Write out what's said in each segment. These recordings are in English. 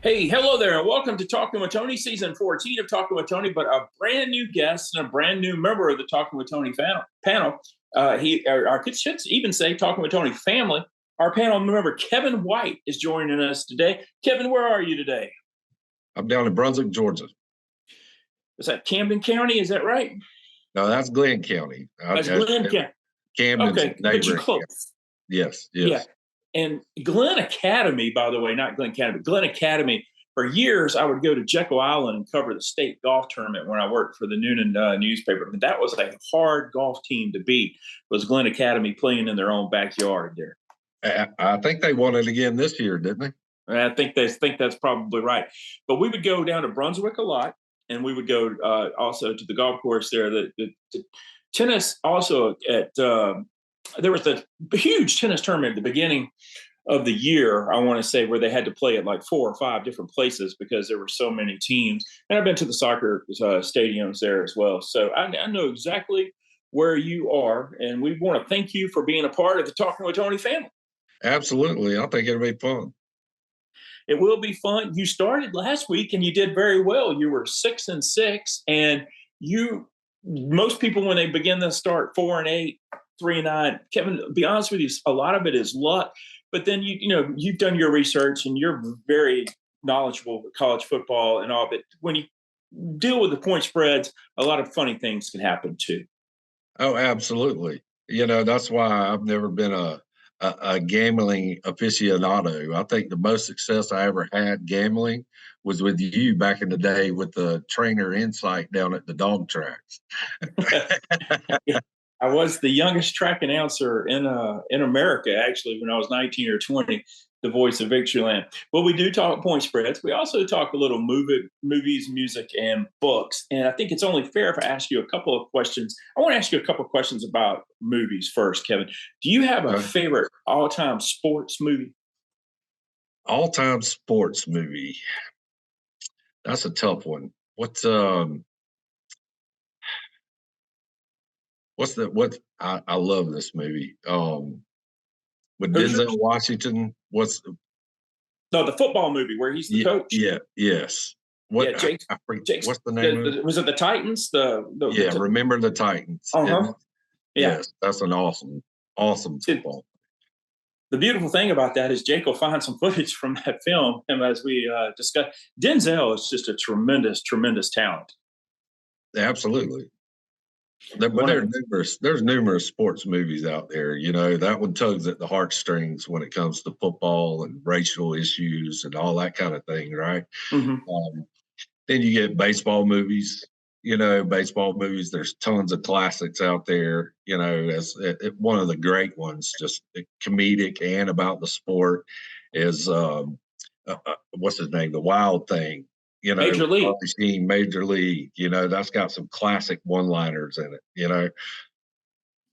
Hey, hello there, and welcome to Talking with Tony, season 14 of Talking with Tony, but a brand new guest and a brand new member of the Talking with Tony panel. Our kids should even say Talking with Tony family. Our panel member, Kevin White, is joining us today. Kevin, where are you today? I'm down in Brunswick, Georgia. Is that Camden County? Is that right? No, that's Glenn County. That's Glenn County. Camden's Okay, but you're close. County. Yes. Yeah. And Glen Academy, by the way, not Glen Academy, but Glen Academy. For years, I would go to Jekyll Island and cover the state golf tournament when I worked for the Noonan newspaper. But that was a hard golf team to beat. Was Glen Academy playing in their own backyard there? I think they won it again this year, didn't they? I think that's probably right. But we would go down to Brunswick a lot, and we would go also to the golf course there. The tennis also at there was the huge tennis tournament at the beginning of the year, I want to say, where they had to play at like 4 or 5 different places because there were so many teams. And I've been to the soccer stadiums there as well. So I know exactly where you are. And we want to thank you for being a part of the Talking with Tony family. Absolutely. I think it'll be fun. It will be fun. You started last week and you did very well. You were 6-6, and most people, when they begin to start 4-8, 3-9, Kevin, to be honest with you, a lot of it is luck. But then you've done your research and you're very knowledgeable with college football and all. But when you deal with the point spreads, a lot of funny things can happen too. Oh, absolutely. That's why I've never been a gambling aficionado. I think the most success I ever had gambling was with you back in the day with the trainer insight down at the dog tracks. I was the youngest track announcer in America, actually, when I was 19 or 20, the voice of Victoryland. But we do talk point spreads. We also talk a little movies, music, and books. And I think it's only fair if I ask you a couple of questions. I want to ask you a couple of questions about movies first, Kevin. Do you have a favorite all-time sports movie? All-time sports movie? That's a tough one. I love this movie. With Denzel Washington, the football movie where he's the coach? Yes. What's the name? Was it the Titans? Remember the Titans. Uh-huh. Yes, that's an awesome football. The beautiful thing about that is Jake will find some footage from that film, and as we discussed, Denzel is just a tremendous, tremendous talent. Absolutely. But there's numerous sports movies out there. That one tugs at the heartstrings when it comes to football and racial issues and all that kind of thing, right? Mm-hmm. Then you get baseball movies. There's tons of classics out there. As one of the great ones, just comedic and about the sport, is what's his name? The Wild Thing. Major League, that's got some classic one-liners in it,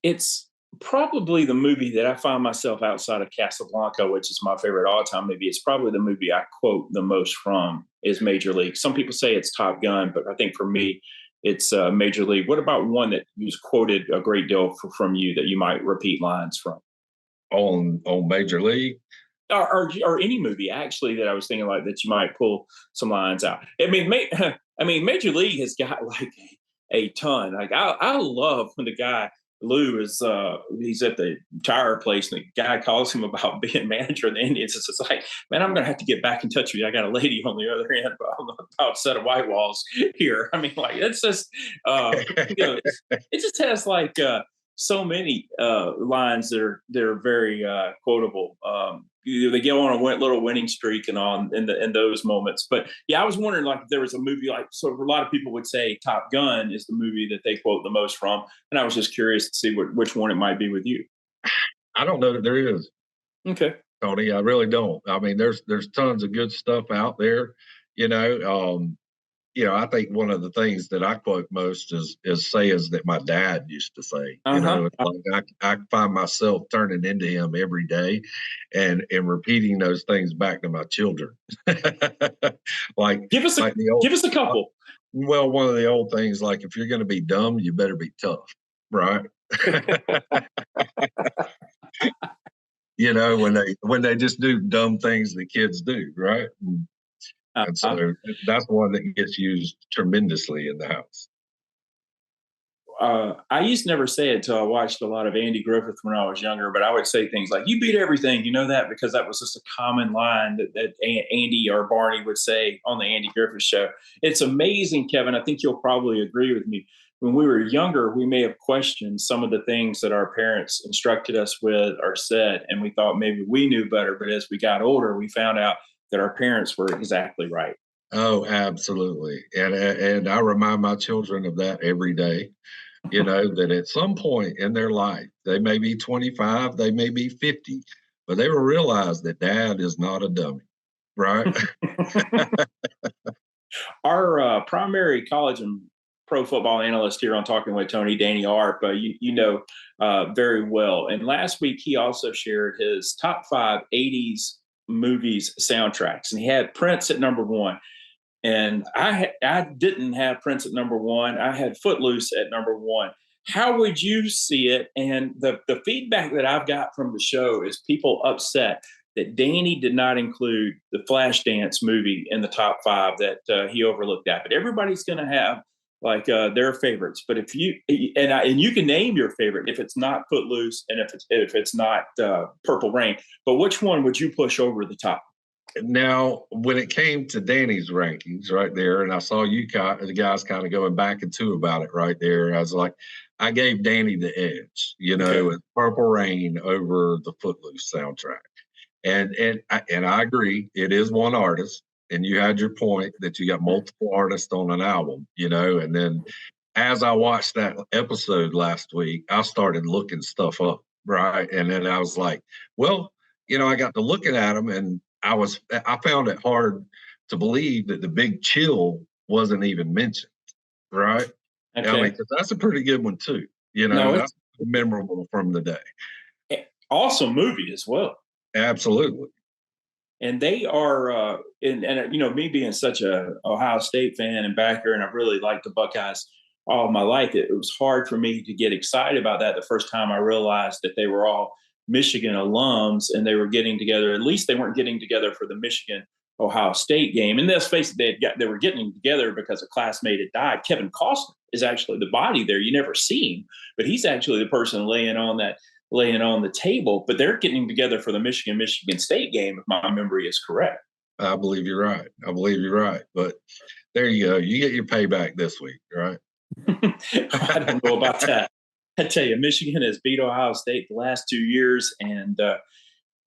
It's probably the movie that I find myself outside of Casablanca, which is my favorite all-time movie. It's probably the movie I quote the most from is Major League. Some people say it's Top Gun, but I think for me, it's Major League. What about one that was quoted a great deal from you that you might repeat lines from? On Major League? Or any movie actually that I was thinking like that you might pull some lines out. I mean, Major League has got like a ton. Like I love when the guy Lou is he's at the tire place and the guy calls him about being manager of the Indians. It's just like, man, I'm gonna have to get back in touch with you. I got a lady on the other end about a set of white walls here. I mean, like it's just it just has like so many lines that are very quotable. They go on a little winning streak and on in those moments. But yeah, I was wondering like if there was a movie like, so a lot of people would say Top Gun is the movie that they quote the most from, and I was just curious to see which one it might be with you. I don't know that there is. Okay, Tony, I really don't. I mean, there's tons of good stuff out there. I think one of the things that I quote most is sayings that my dad used to say. Like I find myself turning into him every day and repeating those things back to my children. Like give us a couple. Well, one of the old things, like if you're going to be dumb, you better be tough, right? When they just do dumb things that kids do, right? And so that's one that gets used tremendously in the house. I used to never say it until I watched a lot of Andy Griffith when I was younger, but I would say things like, "You beat everything," you know that, because that was just a common line that Andy or Barney would say on the Andy Griffith show. It's amazing, Kevin. I think you'll probably agree with me. When we were younger, we may have questioned some of the things that our parents instructed us with or said, and we thought maybe we knew better. But as we got older, we found out that our parents were exactly right. Oh, absolutely. And I remind my children of that every day. You know, that at some point in their life, they may be 25, they may be 50, but they will realize that dad is not a dummy, right? Our primary college and pro football analyst here on Talking with Tony, Danny Arp, you know very well. And last week, he also shared his top 5 '80s movies soundtracks. And he had Prince at number one. And I didn't have Prince at number one. I had Footloose at number one. How would you see it? And the feedback that I've got from the show is people upset that Danny did not include the Flashdance movie in the top 5 that he overlooked that. But everybody's going to have like their favorites. But if you and you can name your favorite if it's not Footloose and if it's not Purple Rain. But which one would you push over the top? Now, when it came to Danny's rankings right there, and I saw the guys kind of going back and two about it right there, I was like, I gave Danny the edge, you know, Okay. with Purple Rain over the Footloose soundtrack. And I agree, it is one artist, and you had your point that you got multiple artists on an album, you know, and then as I watched that episode last week, I started looking stuff up, right? And then I was like, well, you know, I got to looking at them, and I found it hard to believe that the Big Chill wasn't even mentioned, right? I mean, Okay. 'cause that's a pretty good one too. You know, No, it's that's memorable from the day. awesome movie as well. Absolutely. And they are and you know, me being such a Ohio State fan and backer, and I've really liked the Buckeyes all my life, it was hard for me to get excited about that the first time I realized that they were all Michigan alums and they were getting together. At least they weren't getting together for the Michigan Ohio State game. And let's face it, they were getting together because a classmate had died. Kevin Costner is actually the body there. You never see him, but he's actually the person laying on the table. But they're getting together for the Michigan State game, if my memory is correct. I believe you're right. I believe you're right. But there you go. You get your payback this week, right? I don't know about that. I tell you, Michigan has beat Ohio State the last 2 years, and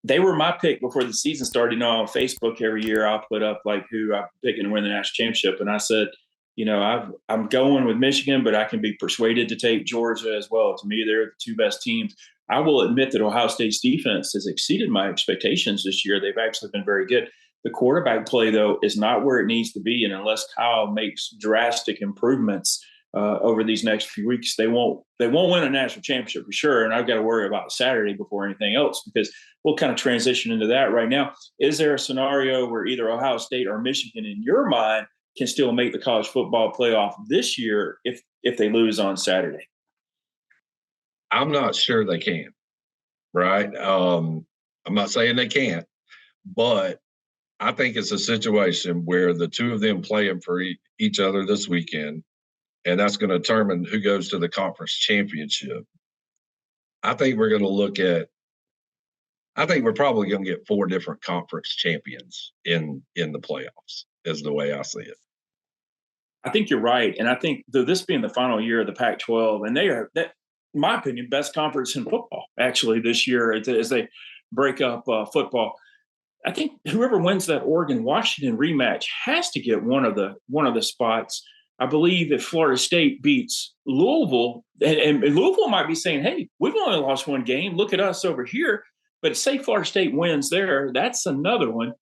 they were my pick before the season started. You know, on Facebook every year I'll put up like who I'm picking to win the national championship, and I said, you know, I'm going with Michigan, but I can be persuaded to take Georgia as well. To me, they're the 2 best teams. I will admit that Ohio State's defense has exceeded my expectations this year. They've actually been very good. The quarterback play, though, is not where it needs to be, and unless Kyle makes drastic improvements over these next few weeks, they won't win a national championship for sure. And I've got to worry about Saturday before anything else, because we'll kind of transition into that right now. Is there a scenario where either Ohio State or Michigan, in your mind, can still make the college football playoff this year if they lose on Saturday? I'm not sure they can, right? I'm not saying they can't, but I think it's a situation where the two of them playing for each other this weekend, and that's going to determine who goes to the conference championship. I think we're going to look at. I think we're probably going to get 4 different conference champions in the playoffs. Is the way I see it. I think you're right, and I think this being the final year of the Pac-12, and they are, that, in my opinion, best conference in football actually this year as they break up football. I think whoever wins that Oregon Washington rematch has to get one of the spots. I believe if Florida State beats Louisville, and Louisville might be saying, "Hey, we've only lost one game. Look at us over here." But say Florida State wins there, that's another one.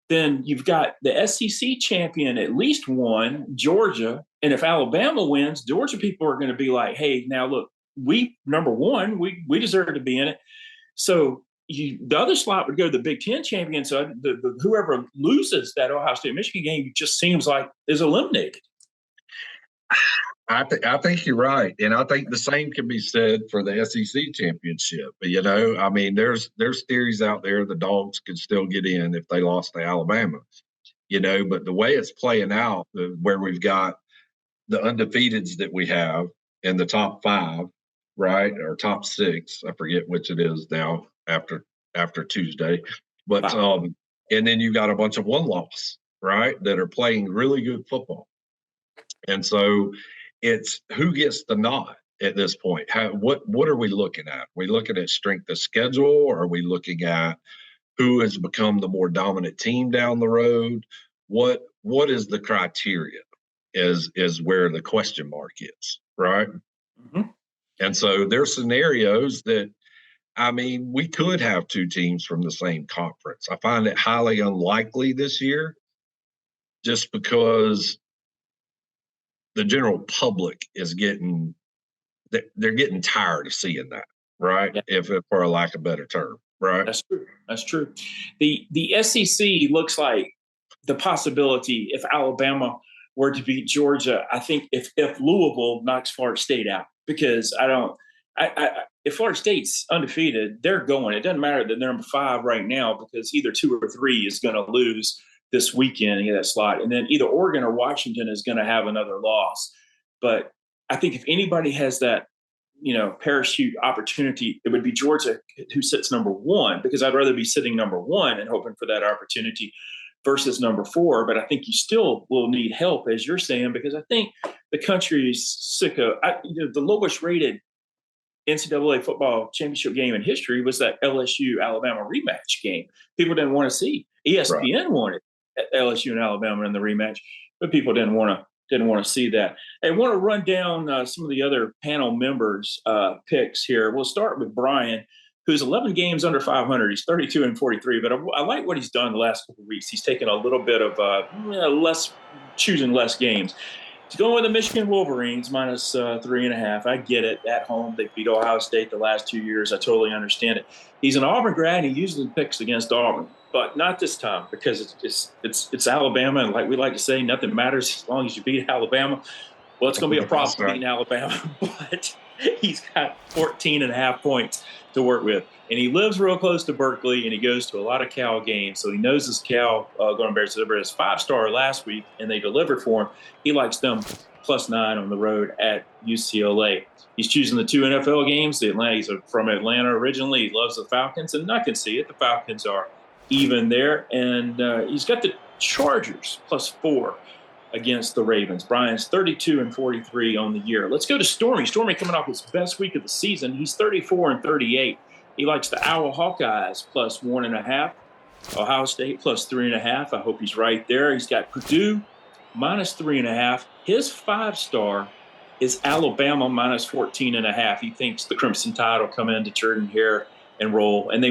Then you've got the SEC champion, at least one, Georgia. And if Alabama wins, Georgia people are going to be like, "Hey, now look, we number one, we deserve to be in it." So the other slot would go to the Big Ten champion. So whoever loses that Ohio State Michigan game just seems like is eliminated. I think you're right, and I think the same can be said for the SEC championship. You know, I mean, there's theories out there the Dogs could still get in if they lost to Alabama. but the way it's playing out, where we've got the undefeateds that we have in the top 5, right, or top 6, I forget which it is now after Tuesday, but and then you got a bunch of one loss, right, that are playing really good football. And so it's who gets the nod at this point. What are we looking at? Are we looking at strength of schedule, or are we looking at who has become the more dominant team down the road? What is the criteria is where the question mark is, right? Mm-hmm. And so there's scenarios that, we could have 2 teams from the same conference. I find it highly unlikely this year, just because the general public is they're getting tired of seeing that, right? Yeah. If for a lack of a better term, right? That's true. The SEC looks like the possibility if Alabama were to beat Georgia. I think if Louisville knocks Florida State out, because if Florida State's undefeated, they're going. It doesn't matter that they're number 5 right now, because either 2 or 3 is going to lose this weekend in that slot, and then either Oregon or Washington is going to have another loss. But I think if anybody has that, parachute opportunity, it would be Georgia, who sits number 1, because I'd rather be sitting number 1 and hoping for that opportunity versus number 4. But I think you still will need help, as you're saying, because I think the country is sick of the lowest rated NCAA football championship game in history was that LSU Alabama rematch game. People didn't want to see. ESPN wanted LSU and Alabama in the rematch, but people didn't want to see that. I want to run down some of the other panel members' picks here. We'll start with Brian, who's 11 games under 500. He's 32-43, but I like what he's done the last couple of weeks. He's taken a little bit of choosing less games. He's going with the Michigan Wolverines minus 3.5. I get it. At home, they beat Ohio State the last 2 years. I totally understand it. He's an Auburn grad, and he usually picks against Auburn, but not this time, because it's Alabama, and like we like to say, nothing matters as long as you beat Alabama. Well, it's going to be a problem beating Alabama, but he's got 14.5 points to work with. And he lives real close to Berkeley, and he goes to a lot of Cal games. So he knows his Cal going to bear deliver his 5-star last week, and they delivered for him. He likes them +9 on the road at UCLA. He's choosing the 2 NFL games. He's from Atlanta originally. He loves the Falcons, and I can see it. The Falcons are even there. And he's got the Chargers +4 against the Ravens. Brian's 32-43 on the year. Let's go to Stormy. Stormy coming off his best week of the season. He's 34-38. He likes the Owl Hawkeyes +1.5. Ohio State +3.5. I hope he's right there. He's got Purdue -3.5. His 5-star is Alabama -14.5. He thinks the Crimson Tide will come into Jordan Hare and roll. And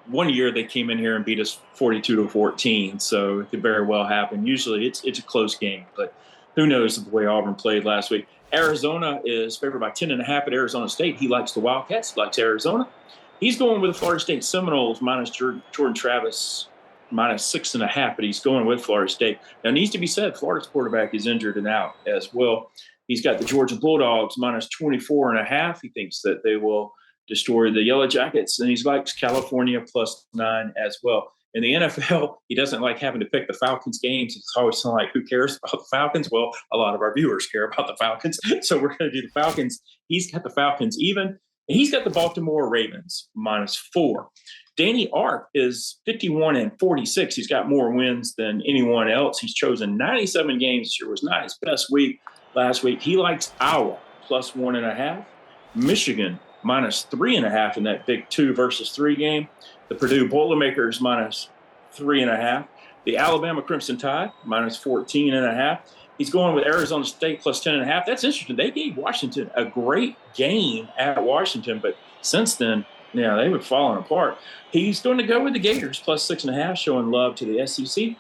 one year they came in here and beat us 42-14. So it could very well happen. Usually it's a close game, but who knows the way Auburn played last week. Arizona is favored by 10.5 at Arizona State. He likes the Wildcats. He likes Arizona. He's going with the Florida State Seminoles minus Jordan Travis -6.5, but he's going with Florida State. Now, it needs to be said, Florida's quarterback is injured and out as well. He's got the Georgia Bulldogs -24.5. He thinks that they will destroy the Yellow Jackets, and he likes California +9 as well. In the NFL, he doesn't like having to pick the Falcons games. It's always like, who cares about the Falcons? Well, a lot of our viewers care about the Falcons, so we're going to do the Falcons. He's got the Falcons even, and he's got the Baltimore Ravens -4. Danny Arp is 51-46. He's got more wins than anyone else. He's chosen 97 games this year. It was not his best week last week. He likes Iowa +1.5. Michigan -3.5 in that big 2-3 game. The Purdue Boilermakers -3.5. The Alabama Crimson Tide -14.5. He's going with Arizona State +10.5. That's interesting. They gave Washington a great game at Washington, but since then, they were falling apart. He's going to go with the Gators +6.5, showing love to the SEC.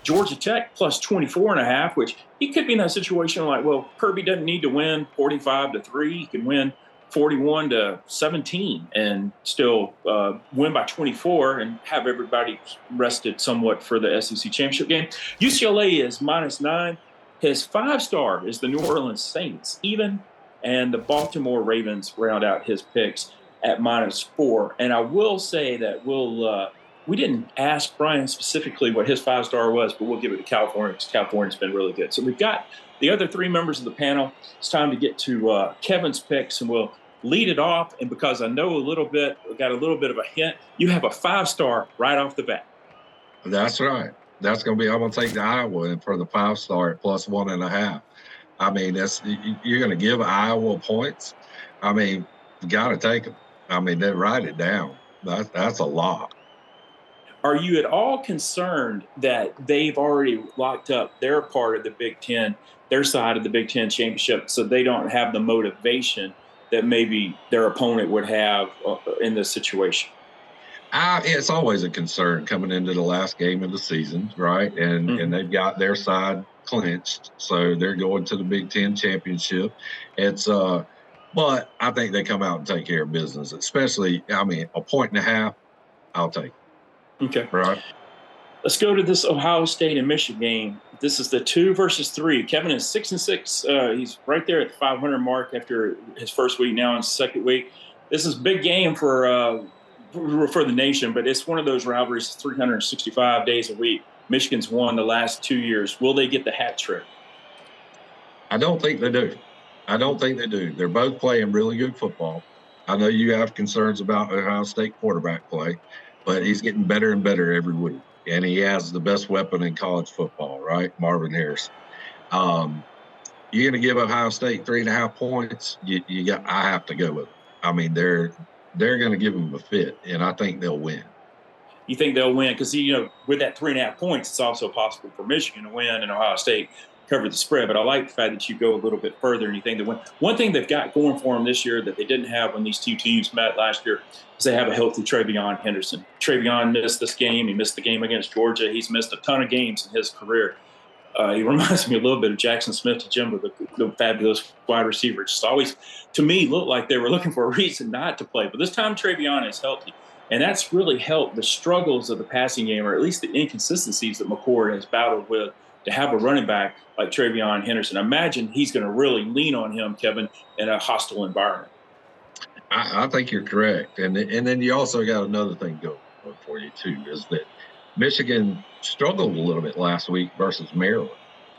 Georgia Tech +24.5, which he could be in that situation like, well, Kirby doesn't need to win 45-3. He can win 41-17 and still win by 24 and have everybody rested somewhat for the SEC championship game. UCLA is -9. His 5-star is the New Orleans Saints even, and the Baltimore Ravens round out his picks at -4. And I will say that we'll we didn't ask Brian specifically what his 5-star was, but we'll give it to California because California's been really good. So we've got the other three members of the panel. It's time to get to Kevin's picks, and we'll lead it off. And because I know a little bit, got a little bit of a hint, you have a 5-star right off the bat. That's right. That's going to be. I'm going to take the Iowa for the 5-star at +1.5. I mean, you're going to give Iowa points. I mean, you got to take them. I mean, then write it down. That's a lot. Are you at all concerned that they've already locked up their part of the Big Ten, their side of the Big Ten championship, so they don't have the motivation that maybe their opponent would have in this situation? It's always a concern coming into the last game of the season, right? And they've got their side clinched, so they're going to the Big Ten championship. It's but I think they come out and take care of business, especially. I mean, a 1.5, I'll take. Okay. Right. Let's go to this Ohio State and Michigan game. This is the 2 versus 3. Kevin is 6-6. He's right there at the 500 mark after his first week. Now in his second week. This is a big game for the nation, but it's one of those rivalries 365 days a week. Michigan's won the last 2 years. Will they get the hat trick? I don't think they do. I don't think they do. They're both playing really good football. I know you have concerns about Ohio State quarterback play, but he's getting better and better every week. And he has the best weapon in college football, right? Marvin Harrison. You're going to give Ohio State 3.5 points. I have to go with them. I mean, they're going to give them a fit, and I think they'll win. You think they'll win? Because, with that 3.5 points, it's also possible for Michigan to win and Ohio State cover the spread. But I like the fact that you go a little bit further and you think they win. One thing they've got going for them this year that they didn't have when these two teams met last year is they have a healthy TreVeyon Henderson. TreVeyon missed this game. He missed the game against Georgia. He's missed a ton of games in his career. He reminds me a little bit of Jackson Smith-Njigba, the fabulous wide receiver. Just always, to me, looked like they were looking for a reason not to play. But this time, TreVeyon is healthy. And that's really helped the struggles of the passing game, or at least the inconsistencies that McCord has battled with, to have a running back like TreVeyon Henderson. Imagine he's going to really lean on him, Kevin, in a hostile environment. I think you're correct. And then you also got another thing going for you, too, is that Michigan struggled a little bit last week versus Maryland,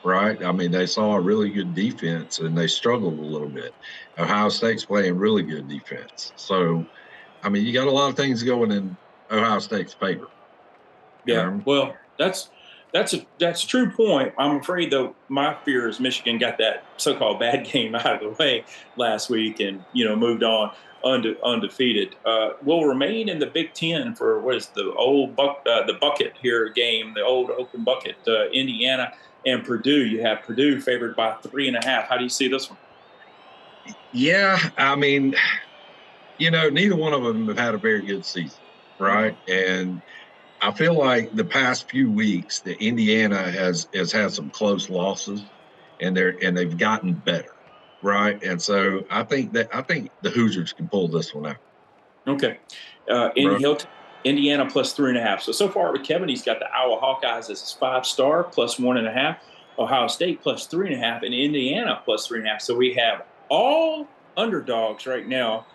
right? I mean, they saw a really good defense, and they struggled a little bit. Ohio State's playing really good defense. So, I mean, you got a lot of things going in Ohio State's favor. Yeah, well, that's a true point. I'm afraid, though, my fear is Michigan got that so-called bad game out of the way last week and, moved on undefeated. Will remain in the Big Ten for what is the old the bucket here game, the old open bucket, Indiana and Purdue. You have Purdue favored by 3.5. How do you see this one? Yeah, I mean, neither one of them have had a very good season, right? And I feel like the past few weeks, the Indiana has had some close losses, and they've gotten better, right? And so I think the Hoosiers can pull this one out. Okay, Indiana plus 3.5. So far with Kevin, he's got the Iowa Hawkeyes as his 5-star plus 1.5, Ohio State plus 3.5, and Indiana plus 3.5. So we have all underdogs right now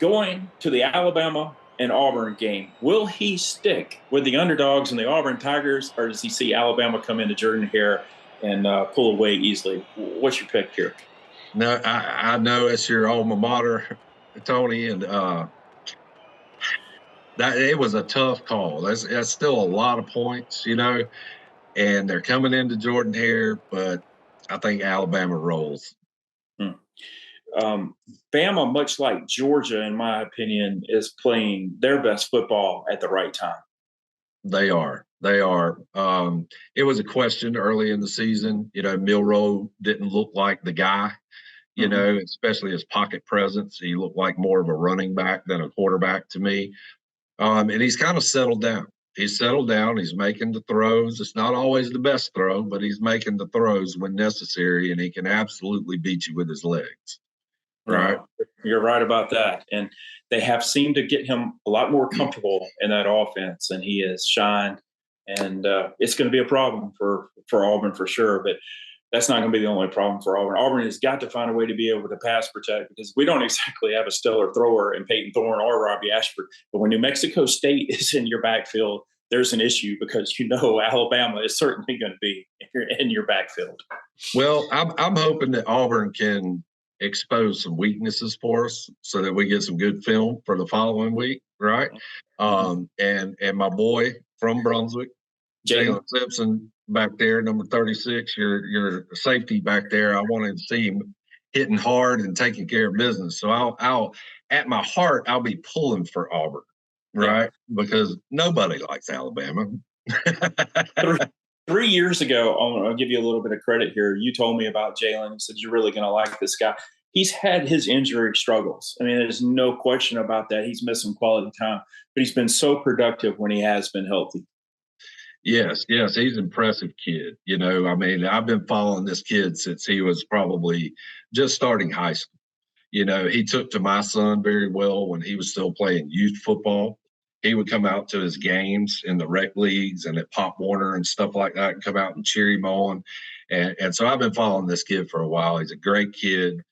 going to the Alabama and Auburn game. Will he stick with the underdogs and the Auburn Tigers, or does he see Alabama come into Jordan-Hare and pull away easily? What's your pick here? No, I know it's your alma mater, Tony, and that it was a tough call. That's still a lot of points, and they're coming into Jordan-Hare, but I think Alabama rolls. Bama, much like Georgia, in my opinion, is playing their best football at the right time. They are. It was a question early in the season. Milroe didn't look like the guy, especially his pocket presence. He looked like more of a running back than a quarterback to me. And he's kind of settled down. He's settled down. He's making the throws. It's not always the best throw, but he's making the throws when necessary, and he can absolutely beat you with his legs. Right. You're right about that. And they have seemed to get him a lot more comfortable in that offense, and he has shined. And it's going to be a problem for Auburn for sure. But that's not going to be the only problem for Auburn. Auburn has got to find a way to be able to pass protect, because we don't exactly have a stellar thrower in Peyton Thorne or Robbie Ashford. But when New Mexico State is in your backfield, there's an issue because Alabama is certainly going to be in your backfield. Well, I'm hoping that Auburn can expose some weaknesses for us so that we get some good film for the following week, right? And my boy from Brunswick, Jalen Simpson, back there, number 36, your safety back there. I wanted to see him hitting hard and taking care of business. So I'll at my heart, I'll be pulling for Auburn, right? Because nobody likes Alabama. 3 years ago, I'll give you a little bit of credit here. You told me about Jalen. You said you're really going to like this guy. He's had his injury struggles. I mean, there's no question about that. He's missed some quality time, but he's been so productive when he has been healthy. Yes, he's an impressive kid. I mean, I've been following this kid since he was probably just starting high school. He took to my son very well when he was still playing youth football. He would come out to his games in the rec leagues and at Pop Warner and stuff like that and come out and cheer him on. And so I've been following this kid for a while. He's a great kid.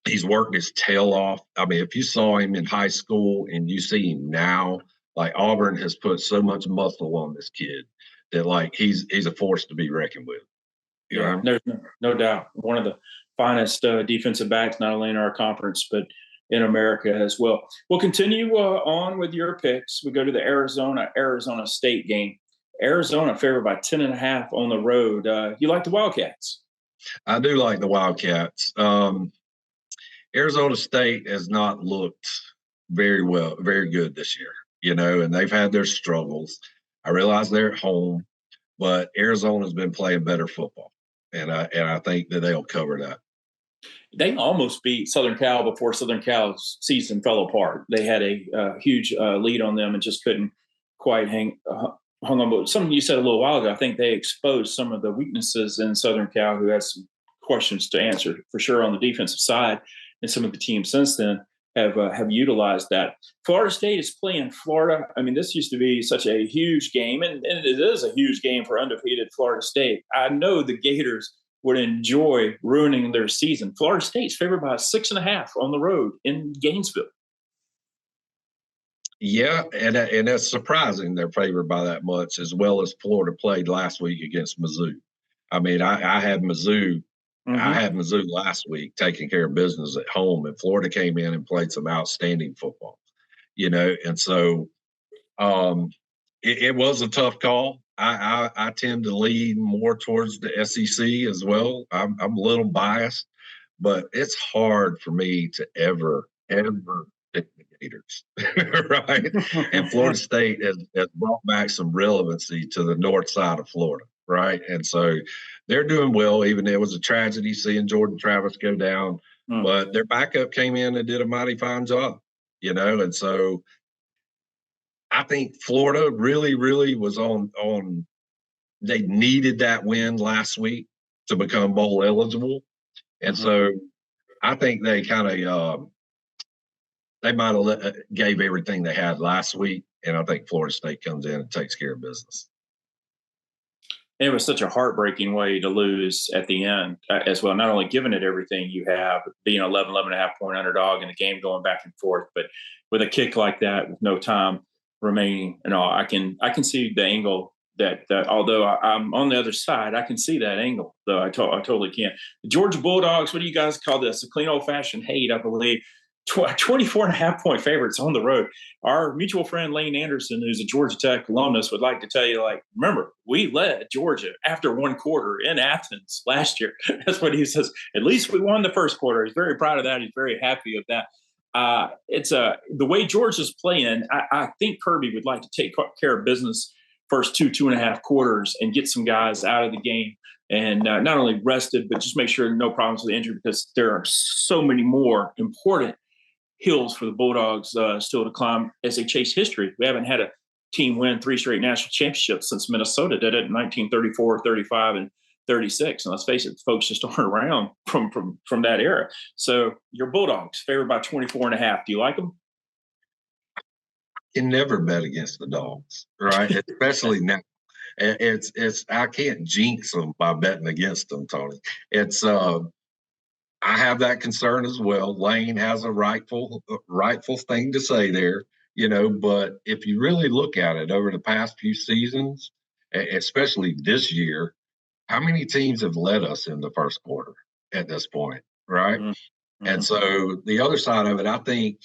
He's worked his tail off. I mean, if you saw him in high school and you see him now, like Auburn has put so much muscle on this kid that like he's a force to be reckoned with. There's no doubt. One of the finest defensive backs, not only in our conference, but in America as well. We'll continue on with your picks. We go to the Arizona State game. Arizona favored by 10.5 on the road. You like the Wildcats? I do like the Wildcats. Arizona State has not looked very good this year, and they've had their struggles. I realize they're at home, but Arizona's been playing better football, and I think that they'll cover that. They almost beat Southern Cal before Southern Cal's season fell apart. They had a huge lead on them and just couldn't quite hung on. But something you said a little while ago, I think they exposed some of the weaknesses in Southern Cal, who has some questions to answer for sure on the defensive side, and some of the teams since then have utilized that. Florida State is playing Florida. I mean, this used to be such a huge game, and it is a huge game for undefeated Florida State. I know the Gators would enjoy ruining their season. Florida State's favored by 6.5 on the road in Gainesville. Yeah, and that's surprising they're favored by that much, as well as Florida played last week against Mizzou. I mean, I had Mizzou. I had Mizzou last week taking care of business at home, and Florida came in and played some outstanding football, and so it was a tough call. I tend to lean more towards the SEC as well. I'm a little biased, but it's hard for me to ever pick the Gators, right? And Florida State has brought back some relevancy to the north side of Florida, right? And so they're doing well, even though it was a tragedy seeing Jordan Travis go down. But their backup came in and did a mighty fine job, and so I think Florida really, really was on. They needed that win last week to become bowl eligible, and so I think they kind of they might have gave everything they had last week, and I think Florida State comes in and takes care of business. It was such a heartbreaking way to lose at the end as well. Not only giving it everything you have, being 11.5 point underdog in the game going back and forth, but with a kick like that with no time remaining and all, I can see the angle that although I'm on the other side, I can see that angle, though I totally can't. The Georgia Bulldogs, what do you guys call this? A clean old-fashioned hate, I believe. 24.5 point favorites on the road. Our mutual friend Lane Anderson, who's a Georgia Tech alumnus, would like to tell you, remember, we led Georgia after one quarter in Athens last year. That's what he says. At least we won the first quarter. He's very proud of that. He's very happy of that. It's the way Georgia's playing. I think Kirby would like to take care of business first 2.5 quarters and get some guys out of the game and not only rested, but just make sure no problems with injury, because there are so many more important hills for the Bulldogs still to climb as they chase history. We haven't had a team win 3 straight national championships since Minnesota did it in 1934, 35, and 36. And let's face it, folks just aren't around from that era. So your Bulldogs favored by 24.5. Do you like them? You can never bet against the Dogs, right? Especially now. It's I can't jinx them by betting against them, Tony. It's I have that concern as well. Lane has a rightful thing to say there, But if you really look at it over the past few seasons, especially this year, how many teams have led us in the first quarter at this point, right? And Mm-hmm. so the other side of it, I think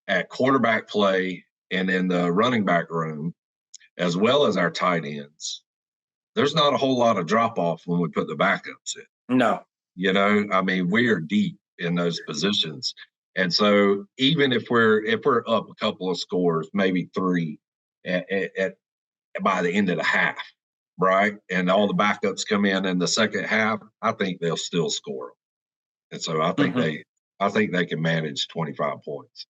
at quarterback play and in the running back room, as well as our tight ends, there's not a whole lot of drop off when we put the backups in. No. I mean, we are deep in those positions. And so even if we're up a couple of scores, maybe three at by the end of the half, right? And all the backups come in the second half, I think they'll still score. And so I think they can manage 25 points.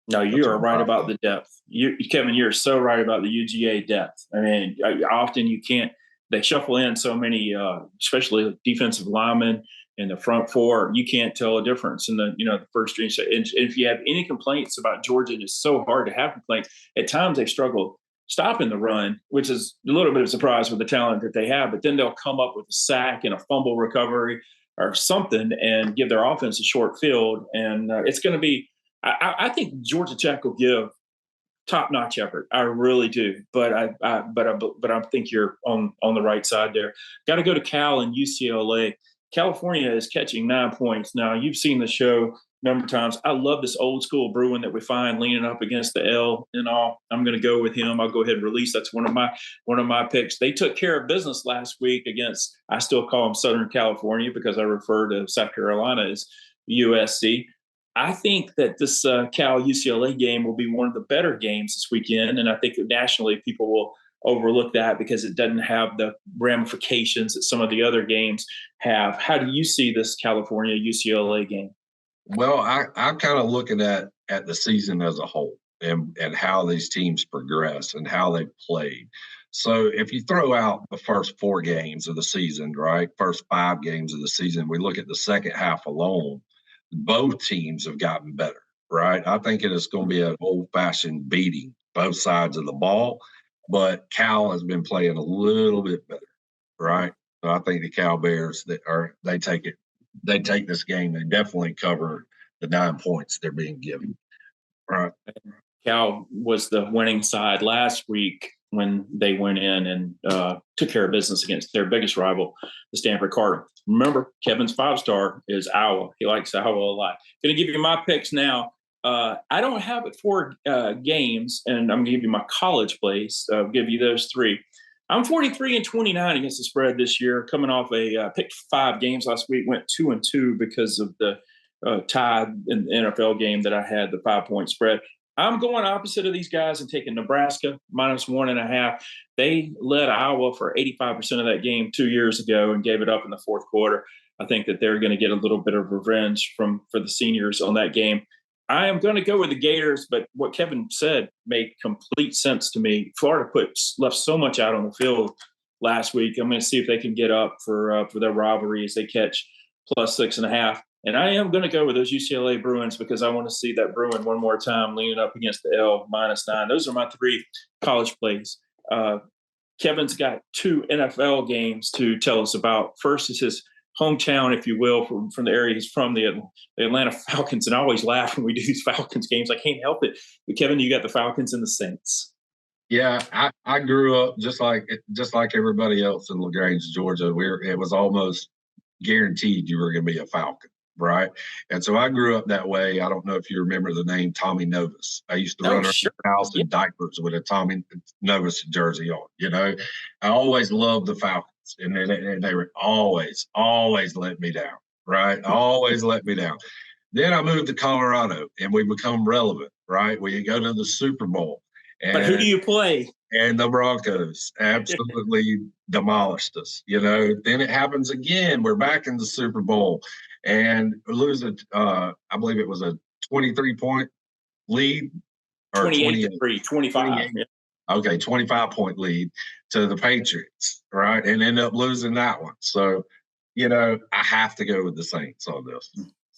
No, you That's are what right I about think. the depth. Kevin, you're so right about the UGA depth. I mean, often you can't. They shuffle in so many, especially defensive linemen in the front four. You can't tell a difference in the first string. And if you have any complaints about Georgia, it's so hard to have complaints. At times they struggle stopping the run, which is a little bit of a surprise with the talent that they have. But then they'll come up with a sack and a fumble recovery or something and give their offense a short field, and it's going to be. I think Georgia Tech will give top-notch effort. I really do, but I think you're on the right side there. Got to go to Cal and UCLA. California is catching 9 points now. You've seen the show a number of times. I love this old school Bruin that we find leaning up against the L and all. I'm going to go with him. I'll go ahead and release. That's one of my picks. They took care of business last week against. I still call them Southern California because I refer to South Carolina as USC. I think that this Cal UCLA game will be one of the better games this weekend, and I think that nationally people will overlook that because it doesn't have the ramifications that some of the other games have. How do you see this California UCLA game? Well, I'm kind of looking at the season as a whole and how these teams progress and how they played. So if you throw out the first 4 games of the season, right, first 5 games of the season, we look at the second half alone, both teams have gotten better, right? I think it is going to be an old-fashioned beating, both sides of the ball, but Cal has been playing a little bit better, right? So I think the Cal Bears they take this game. They definitely cover the 9 points they're being given, right? Cal was the winning side last week when they went in and took care of business against their biggest rival, the Stanford Cardinals. Remember, Kevin's 5-star is Iowa. He likes Iowa a lot. Going to give you my picks now. I don't have it for games, and I'm going to give you my college plays. I'll give you those 3. I'm 43-29 against the spread this year, coming off picked 5 games last week, went 2-2 because of the tie in the NFL game that I had, the 5-point spread. I'm going opposite of these guys and taking Nebraska -1.5. They led Iowa for 85% of that game 2 years ago and gave it up in the fourth quarter. I think that they're going to get a little bit of revenge for the seniors on that game. I am going to go with the Gators, but what Kevin said made complete sense to me. Florida left so much out on the field last week. I'm going to see if they can get up for their rivalry as they catch +6.5. And I am going to go with those UCLA Bruins because I want to see that Bruin one more time leaning up against the L -9. Those are my 3 college plays. Kevin's got 2 NFL games to tell us about. First is his hometown, if you will, from the area he's from, the Atlanta Falcons. And I always laugh when we do these Falcons games. I can't help it. But Kevin, you got the Falcons and the Saints. Yeah, I grew up just like everybody else in LaGrange, Georgia. It was almost guaranteed you were going to be a Falcon, right? And so I grew up that way. I don't know if you remember the name Tommy Novus. I used to run around the house in diapers with a Tommy Novus jersey on. I always loved the Falcons, and they were always let me down, right? Always let me down. Then I moved to Colorado, and we become relevant, right? We go to the Super Bowl. But who do you play? And the Broncos absolutely demolished us. Then it happens again. We're back in the Super Bowl and lose I believe it was a 23-point lead or 28-3, 25. Yeah. Okay, 25-point lead to the Patriots, right? And end up losing that one. So, I have to go with the Saints on this.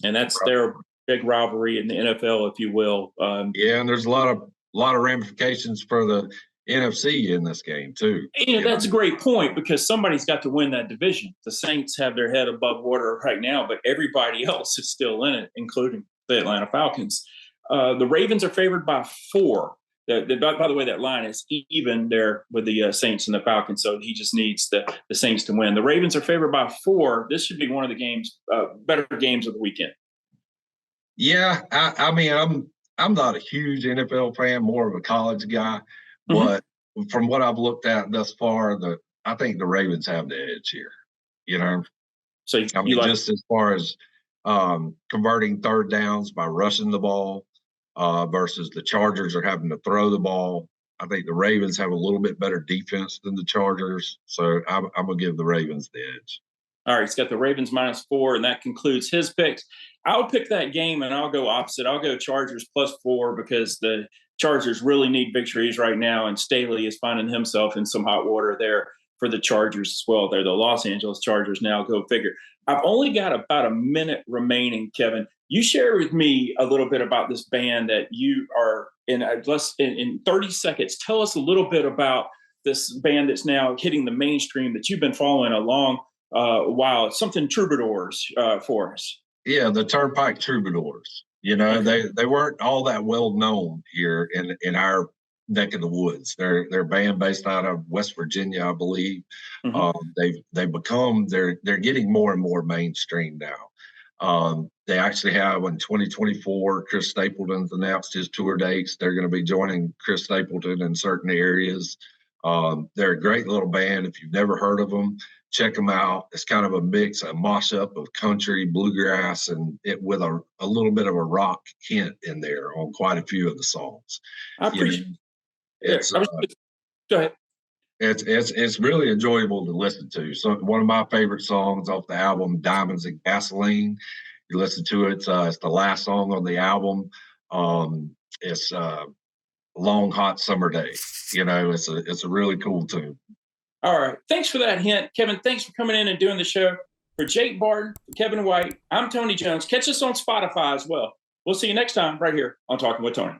And that's their big rivalry in the NFL, if you will. Yeah, and there's a lot of ramifications for the NFC in this game too. That's a great point because somebody's got to win that division. The Saints have their head above water right now, but everybody else is still in it, including the Atlanta Falcons. The Ravens are favored by 4. By the way, that line is even there with the Saints and the Falcons, so he just needs the Saints to win. The Ravens are favored by 4. This should be one of the games, better games of the weekend. Yeah, I mean, I'm not a huge NFL fan, more of a college guy, Mm-hmm. but from what I've looked at thus far, I think the Ravens have the edge here. You know, So I you mean, like just as far as converting third downs by rushing the ball versus the Chargers are having to throw the ball. I think the Ravens have a little bit better defense than the Chargers, so I'm gonna give the Ravens the edge. All right, he's got the Ravens -4, and that concludes his picks. I'll pick that game, and I'll go opposite. I'll go Chargers +4 because the Chargers really need victories right now, and Staley is finding himself in some hot water there for the Chargers as well. They're the Los Angeles Chargers now. Go figure. I've only got about a minute remaining, Kevin. You share with me a little bit about this band that you are in. In 30 seconds, tell us a little bit about this band that's now hitting the mainstream that you've been following along while. Something Troubadours for us. Yeah, the Turnpike Troubadours. You know, Okay. they weren't all that well known here in our neck of the woods. They're a band based out of West Virginia, I believe. Mm-hmm. They're getting more and more mainstream now. They actually have in 2024, Chris Stapleton's announced his tour dates. They're going to be joining Chris Stapleton in certain areas. They're a great little band. If you've never heard of them, check them out. It's kind of a mix, a mash-up of country, bluegrass, and it with a little bit of a rock hint in there on quite a few of the songs. I You know, appreciate. it's Go ahead. it's really enjoyable to listen to. So one of my favorite songs off the album, Diamonds and Gasoline. You listen to it. It's the last song on the album. It's Long Hot Summer Day. You know, it's a really cool tune. All right. Thanks for that hint, Kevin. Thanks for coming in and doing the show. For Jake Barton, Kevin White, I'm Tony Jones. Catch us on Spotify as well. We'll see you next time right here on Talking with Tony.